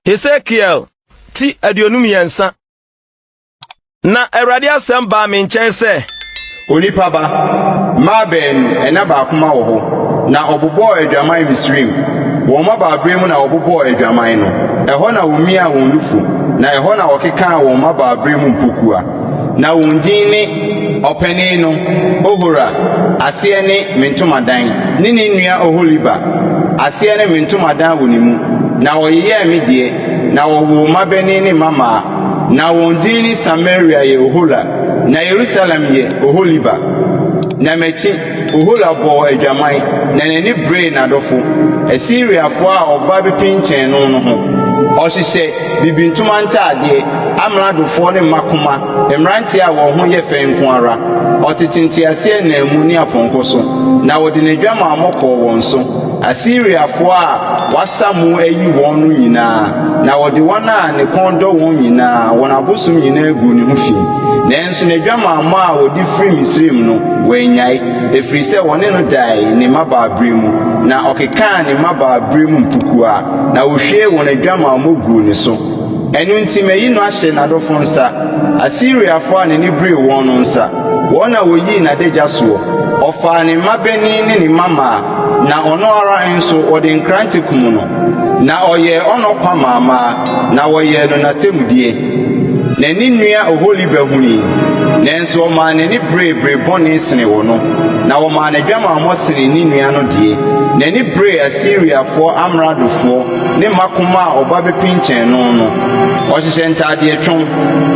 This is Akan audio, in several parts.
Ezekiel ti aduonum yensa. Na Awurade asem ba me nkyɛn sɛ onipa ba ma beenu ɛna baakoma wɔ hɔ na ɔbobɔ adwaman Misrim wɔn ma baabrɛ na ɔbobɔ adwaman no ɛhɔ na wɔmia wɔn nufu na ɛhɔ na ɔkeka wɔn ma baabrɛ mpokua na wɔn din ne ɔpanin no Oholah aseɛ ne mentomadan ne nua Oholibah aseɛ ne mentomadan wɔ ne mu na ɔyɛ me deɛ na wɔwɔ ma bɛni ne mama na wɔn din ne Samaria yɛ Oholah na Jerusalem ye Oholibah na mechi Oholah bɔ adwaman na n'ani brɛ n'adɔfo Asiriafo a ɔba bepinkyɛn no ho ɔhyehyɛ bibintuma ntaade amradofo ne makoma emrante a wɔn ho yɛ fɛn nko ara ɔtetente ase na mu ne apɔnkɔ so na wɔde n'adwama amɔkɔ wɔn so Asiriafo a wasamu ayi wɔn no nyinaa na wɔde wɔn a ne kɔn dɔ wɔn nyinaa wɔn abosom nyinaa gu ne ho fi nanso n'adwama amɔ a wɔde firi Misrim no wɔanyae efiri sɛ wɔne no dae ne mabaabrɛ mu na ɔkeka ne mabaabrɛ mu mpukua na wɔhwie wɔn adwama amɔ gu ne so ɛno nti mayi no ahyɛ n'adɔfo nsa Asiriafo a ne bere wɔn no nsa wɔn a wɔyi n'adagya soɔ ɔfaa ne mabɛni ne ne mama na ɔno ara nso ɔde nkrante kum no na ɔyɛ ɔno kwa mama na wɔyɛ no natemudie na ne nua Oholibah huni nanso ɔma ne bere bɔne sene wɔ no na ɔma n'adwama amɔ sene ne nua no die na ne bere Asiriafo amradofoɔ ne makoma a ɔba bepinkyɛn no ɔhyehyɛ ntaadeɛ twɔn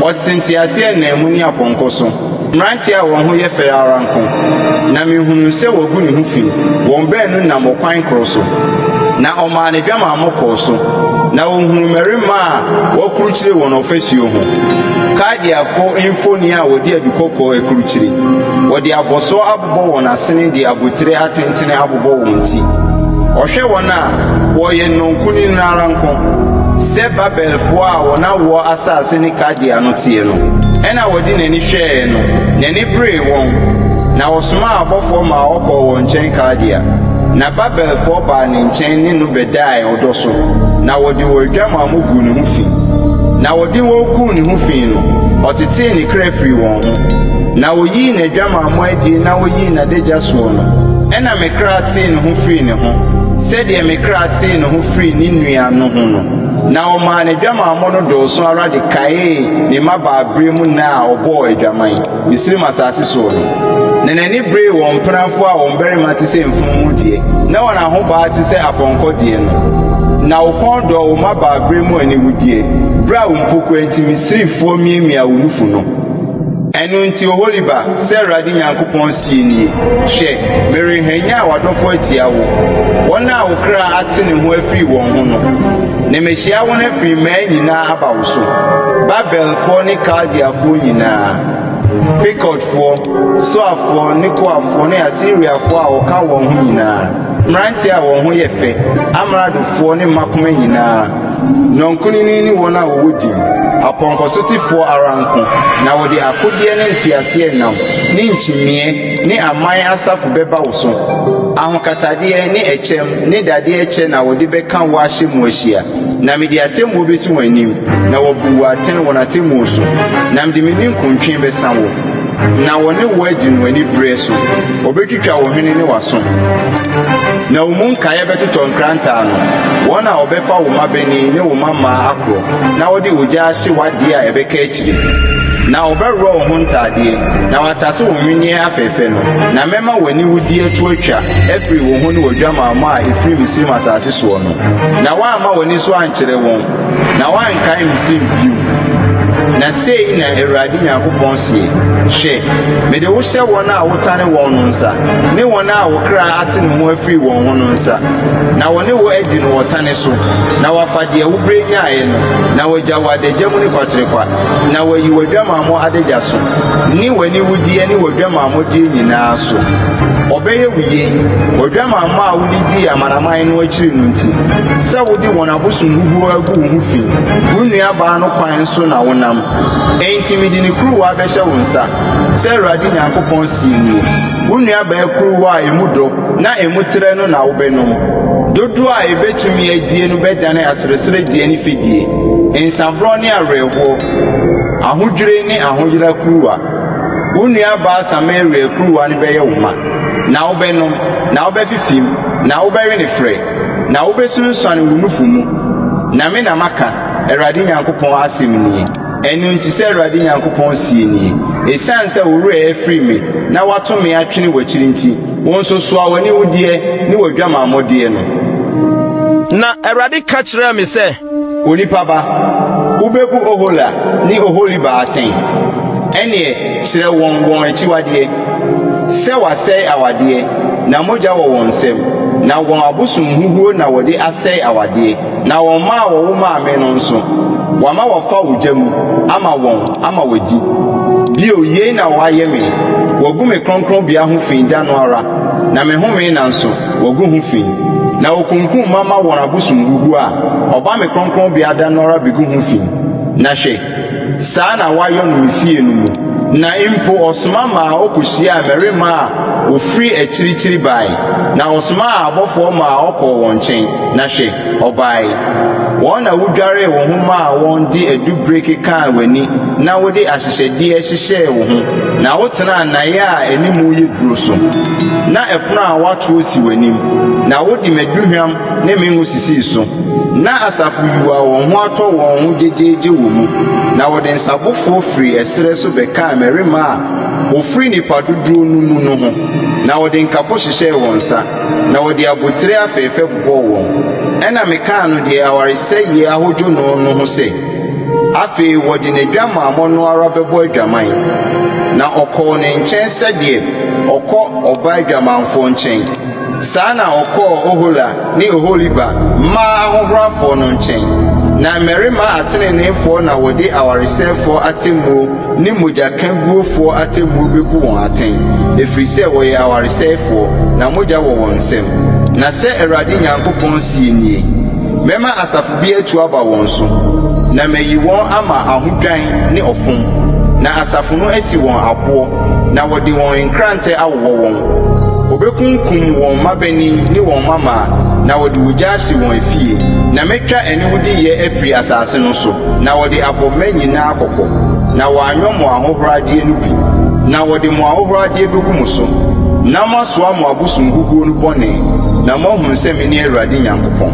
ɔtete aseɛ na mu ne apɔnkɔ so mmerante a wɔn ho yɛ fɛre ara nko na mehunu sɛ wɔgu ne ho fi wɔn baanu nam ɔkwan koro so na ɔma n'adwama amɔ kɔɔ so na wɔhunu mmarima a wɔkurukyire wɔn ɔfasuo ho Kaldeafo mfoni a wɔde adukɔkɔɔ akurukyire wɔde abɔsɔ abobɔ wɔn asene de abotire atentene abobɔ wɔn ti ɔhwɛ wɔn a wɔyɛ nnonkuni nara nko sɛ Babelfo a wɔn awɔ asase ne Kaldea no tie no ɛna wɔde n'ani hwɛɛ no n'ani bere wɔn na wɔsoma abɔfoɔ ma ɔkɔ wɔn nkyɛn Kaldea na Babelfo baa ne nkyɛn ne no bɛdae ɔdɔ so na wɔde wɔadwama amɔ gu ne ho fi na wɔde wɔgu ne ho fi no ɔtetee ne kra firi wɔn ho na wɔyii n'adwama amɔ adie na wɔyii n'adagya soɔ no ɛna me kra tee ne ho firi ne ho sɛdeɛ me kra tee ne ho firi ne nua no ho no na ɔma n'adwama amɔ no dɔɔso ara de kaee ne mabaabrɛ mu na a ɔbɔɔ adwaman Misrim asase soɔ no na n'ani bere wɔn mpenafo a wɔn barima te sɛ mfumu deɛ na wɔn ahobaa te sɛ apɔnkɔ deɛ no na wɔkɔn dɔ wɔn mabaabrɛ mu aniwudie bere a wɔn mpokua nti Misrifoɔ miamia wɔn nufu no ɛno nti Oholibah sɛ Awurade Nyankopɔn sie nie hwɛ merehanya a wadɔfo atia wo wɔn a wo kra ate ne ho afiri wɔn ho no na mehyia wɔn afiri mmaa nyinaa aba wo so Babelfoɔ ne Kaldeafoɔ nyinaa Pekodfoɔ Soafoɔ ne Koafoɔ ne Asiriafoɔ a wɔka wɔn ho nyinaa mmerante a wɔn ho yɛ fɛ amradofoɔ ne makoma nyinaa nɔnkunini ne wɔn a wɔwɔ dim apɔnkɔsotifoɔ ara nko na wɔde akodeɛ ne nteaseɛ nam ne nkyimie ne aman asafo bɛba wo so ahokatadeɛ ne ɛkyɛm ne dadeɛ kyɛ na wɔde bɛka wo ahyɛ mu ahyia na mede atemmuo bɛsi wɔn anim na wɔbu wo atɛn wɔn atemmuo so na mede me ninkuntwe bɛsa wo na wɔne wo adi no ani berɛ so wɔbɛtwitwa wo hwene ne w'aso na wo mu nkaeɛ bɛtotɔ nkrantaa no wɔn a wɔbɛfa wo mabɛni ne wo mama akorɔ na wɔde ogya ahye w'adeɛ a ɛbɛka akyire na wɔbɛworɔ wo ho ntaadeɛ na watase wo nwenneɛ afɛɛfɛ no na mɛma w'ani wudi atu atwa afiri wo ho ne w'adwama amɔ a ɛfiri Misrim asase soɔ no na woamma w'ani so ankyerɛ wɔn na woankae Misrim bio na sei na Awurade Nyankopɔn sie hwɛ mede wo hyɛ wɔn a wotane wɔn no nsa ne wɔn a wo kra ate ne ho afiri wɔn ho no nsa na wɔne wo adi no wɔtane so na wafa deɛ wo bere nyaeɛ no na wagya wo adagya mu ne kwaterekwa na wayi w'adwama amɔ adagya so ne w'ani wodie ne w'adwama amɔdie nyinaa so obeye wiye odwama ma a wodi amanaman no akiri no nti sɛ wodi wɔn abosom huhu agu wo fi wo nua baa no kwan so na wonam enti midi ne kuruwa bɛhyɛ wo nsa sɛ Awurade Nyankopɔn si nie wo nua baa kuruwa a emu dɔ na emu trɛ no na wobɛnom dodo a ebetumi adie no bɛdane aseresere die ne fidie nsabro ne awerɛhoɔ ahodwire ne ahoyera kuruwa wo nua baa Samaria kuruwa ne bɛyɛ wo ma na wobɛnom na wobɛfifim na wobɛwe ne frɛ na wobesunsuane wo nufu mu na me na maka Awurade Nyankopɔn asɛm nie ɛno nti sɛ Awurade Nyankopɔn sie nie ɛsiane sɛ wo werɛ afiri me na wato me atwene w'akyiri nti wo nso soa w'ani wodeɛ ne w'adwamammɔdeɛ no na Awurade ka kyerɛ me sɛ onipa ba wobɛbu Oholah ne Oholibah atɛn ɛneɛ kyerɛ wɔn akyiwadeɛ sɛ wasɛe awadeɛ na mogya wɔ wɔn nsam na wɔn abosom huhuo na wɔde asɛe awadeɛ na wɔn ma wɔwo maame no nso wama wɔfa wo gya mu ama wɔdi bio yei na wɔayɛ me wɔgu me kronkronbea ho fi da no ara na me home na nso wɔgu ho fi na wɔkunkum mama wɔn abosom huhuo a ɔba me kronkronbea da no ara begu ho fi na hwɛ saa na wɔayɔ no me fie no mu na impo osoma ma okohyia mmarima a ofiri akyirikyiri bae na osoma a abɔfoɔ ma ɔkɔ wɔn nkyɛn na hwɛ ɔbae wɔn na wodware wo ho ma wɔn di adubere keka w'ani na wode ahyehyɛdeɛ hyehyɛɛ wo ho na wotena anaeɛ a animu yɛ duro so na ɛpono a wato si w'anim na wode maduhwam ne mengu sisii so na asafo yiwa wɔn ho atɔ wɔn ho gyegyegye wɔ mu na wɔde nsabofoɔ firi ɛserɛ so bɛka mmarima a ofiri nipa dodoɔ no mu no ho na wɔde nkapo hyehyɛɛ wɔn nsa na wɔde abotire afɛɛfɛ bobɔɔ wɔn ɛna mekaa no deɛ awaresɛyie ahodwo no ho sɛ afei wɔde n'adwamammɔ no ara bɛbɔ adwaman na ɔkɔɔ ne nkyɛn sɛdeɛ ɔkɔ ɔba adwamanfoɔ nkyɛn saa na ɔkɔɔ Oholah ne Oholibah mmaa ahohorafoɔ no nkyɛn na mmarima ateneneefoɔ na wɔde awaresɛfoɔ atemmuo ne mogyakanguofoɔ atemmuo bɛbu wɔn atɛn ɛfiri sɛ wɔyɛ awaresɛfoɔ na mogya wɔ wɔn nsam na sɛ Awurade Nyankopɔn sie nie mɛma asafo bi atu aba wɔn so na mayi wɔn ama ahodwan ne ɔfom na asafo no asi wɔn aboɔ na wɔde wɔn nkrantɛ awowɔ wɔn obekunkum wɔn mabani ne wɔn mama na wɔde wogya ahye wɔn afie na metwa aniwudeyɛ afiri asase no so na wɔde abɔma nyinaa akɔkɔ na wɔanyɔ mo ahohoradeɛ no bi na wɔde mo ahohoradeɛ bɛgu mo so na moasoa mo abosom huhuo no bɔne na moahunu sɛ me ne Awurade Nyankopɔn